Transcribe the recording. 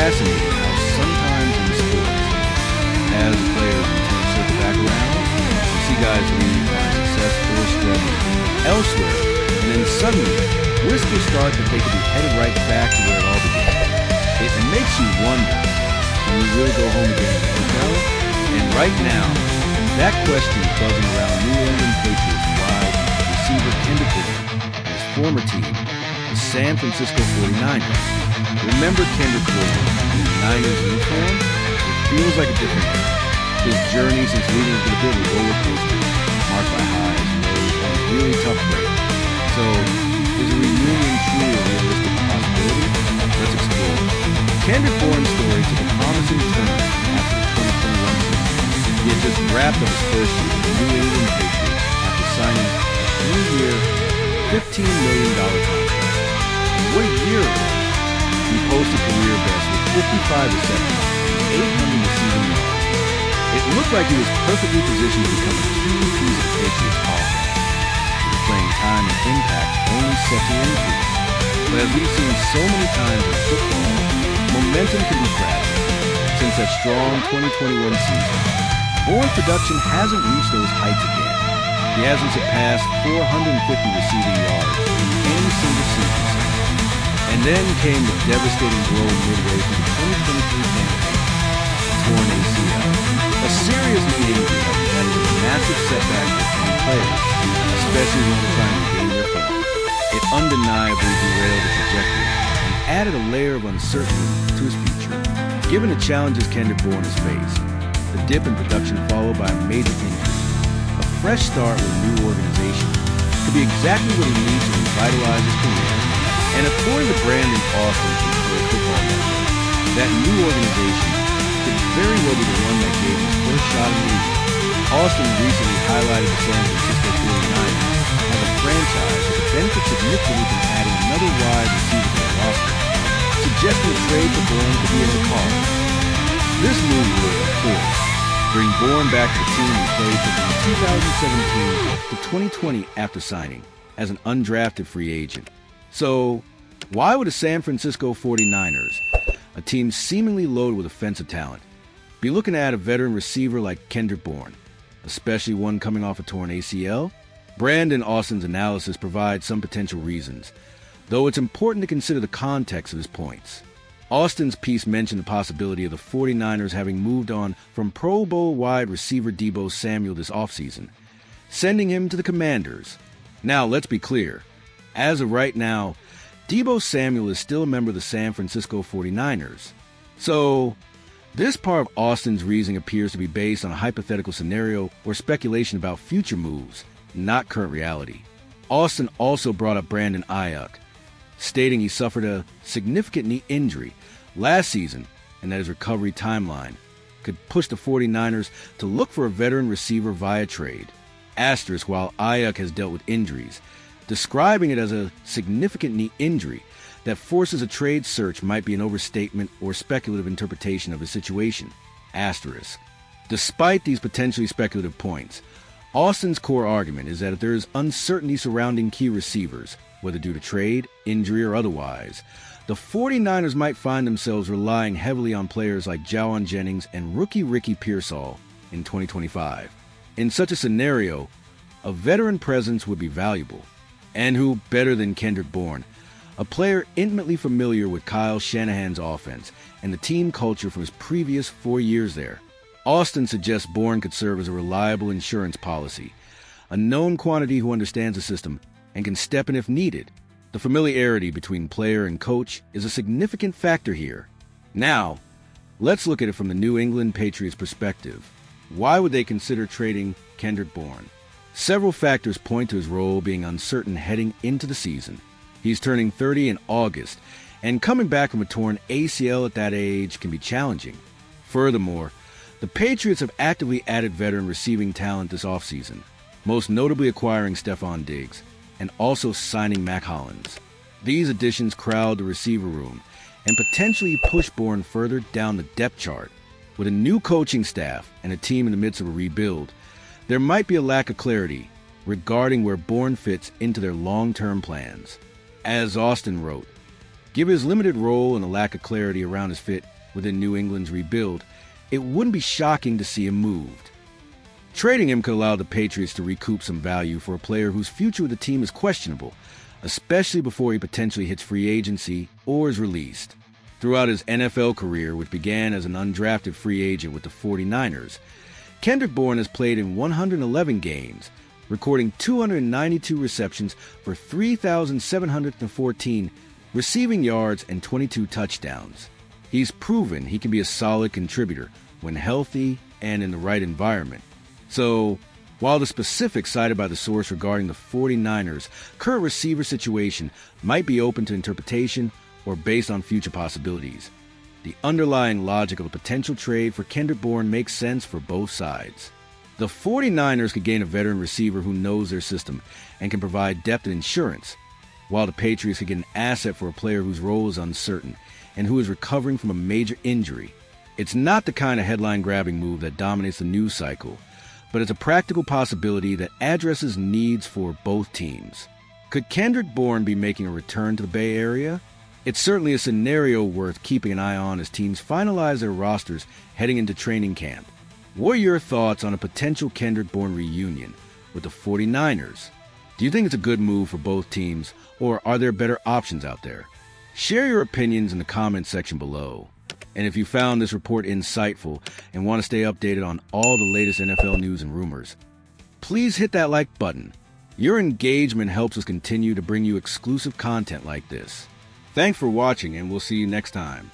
fascinating how sometimes in sports, as the players tend to circle back around, you see guys leave find success or struggle elsewhere, and then suddenly, whispers start that they could be headed right back to where it all began. It makes you wonder, can you really go home again in the hotel? And right now, that question is buzzing around New England Patriots wide receiver Kendrick Bourne and his former team, the San Francisco 49ers. Remember Kendrick Bourne in the Niners uniform? It feels like a different era. His journey since leaving has been a bit of a roller coaster, marked by highs and lows and a really tough break. So, is a reunion truly a realistic possibility? Let's explore. Kendrick Bourne's story took a promising turn after the 2021 season. He had just wrapped up his first year with the New England Patriots after signing a 3-year, $15 million contract. And what a year it was. He posted career best with 55 receptions and 800 receiving yards. It looked like he was perfectly positioned to become a key piece of the Patriots' offense. His playing time and impact only set to increase. But as we've seen so many times in football, momentum can be fragile. Since that strong 2021 season, Bourne's production hasn't reached those heights again. He hasn't surpassed 450 receiving yards in any single season. And then came the devastating blow midway through the 2023 campaign, the torn ACL. A serious knee injury that is a massive setback for any players, especially when they're trying to gain their form. It undeniably derailed the trajectory and added a layer of uncertainty to his future. Given the challenges Kendrick Bourne has faced, the dip in production followed by a major injury, a fresh start with a new organization could be exactly what he needs to revitalize his career. And according to Brandon Aiyuk from Pro Football Network, that new organization could very well be the one that gave him his first shot in the league. Austin recently highlighted the San Francisco 49ers as a franchise that could benefit significantly from adding another wide receiver to their roster, suggesting a trade for Bourne could be in the cards. This move would, of course, bring Bourne back to the team he played for from 2017 to 2020 after signing as an undrafted free agent. So, why would the San Francisco 49ers, a team seemingly loaded with offensive talent, be looking at a veteran receiver like Kendrick Bourne, especially one coming off a torn ACL? Brandon Austin's analysis provides some potential reasons, though it's important to consider the context of his points. Austin's piece mentioned the possibility of the 49ers having moved on from Pro Bowl wide receiver Deebo Samuel this offseason, sending him to the Commanders. Now, let's be clear. As of right now, Deebo Samuel is still a member of the San Francisco 49ers. So, this part of Austin's reasoning appears to be based on a hypothetical scenario or speculation about future moves, not current reality. Austin also brought up Brandon Aiyuk, stating he suffered a significant knee injury last season and that his recovery timeline could push the 49ers to look for a veteran receiver via trade. Asterisk, while Aiyuk has dealt with injuries, describing it as a significant knee injury that forces a trade search might be an overstatement or speculative interpretation of his situation. Asterisk. Despite these potentially speculative points, Austin's core argument is that if there is uncertainty surrounding key receivers, whether due to trade, injury, or otherwise, the 49ers might find themselves relying heavily on players like Jawan Jennings and rookie Ricky Pearsall in 2025. In such a scenario, a veteran presence would be valuable. And who better than Kendrick Bourne, a player intimately familiar with Kyle Shanahan's offense and the team culture from his previous 4 years there. Austin suggests Bourne could serve as a reliable insurance policy, a known quantity who understands the system and can step in if needed. The familiarity between player and coach is a significant factor here. Now, let's look at it from the New England Patriots' perspective. Why would they consider trading Kendrick Bourne? Several factors point to his role being uncertain heading into the season. He's turning 30 in August, and coming back from a torn ACL at that age can be challenging. Furthermore, the Patriots have actively added veteran receiving talent this offseason, most notably acquiring Stephon Diggs, and also signing Mac Hollins. These additions crowd the receiver room and potentially push Bourne further down the depth chart. With a new coaching staff and a team in the midst of a rebuild, there might be a lack of clarity regarding where Bourne fits into their long-term plans. As Austin wrote, given his limited role and the lack of clarity around his fit, within New England's rebuild, it wouldn't be shocking to see him moved. Trading him could allow the Patriots to recoup some value for a player whose future with the team is questionable, especially before he potentially hits free agency or is released. Throughout his NFL career, which began as an undrafted free agent with the 49ers, Kendrick Bourne has played in 111 games, recording 292 receptions for 3,714 receiving yards and 22 touchdowns. He's proven he can be a solid contributor when healthy and in the right environment. So, while the specifics cited by the source regarding the 49ers' current receiver situation might be open to interpretation or based on future possibilities, the underlying logic of a potential trade for Kendrick Bourne makes sense for both sides. The 49ers could gain a veteran receiver who knows their system and can provide depth and insurance, while the Patriots could get an asset for a player whose role is uncertain and who is recovering from a major injury. It's not the kind of headline-grabbing move that dominates the news cycle, but it's a practical possibility that addresses needs for both teams. Could Kendrick Bourne be making a return to the Bay Area? It's certainly a scenario worth keeping an eye on as teams finalize their rosters heading into training camp. What are your thoughts on a potential Kendrick Bourne reunion with the 49ers? Do you think it's a good move for both teams, or are there better options out there? Share your opinions in the comments section below. And if you found this report insightful and want to stay updated on all the latest NFL news and rumors, please hit that like button. Your engagement helps us continue to bring you exclusive content like this. Thanks for watching, and we'll see you next time.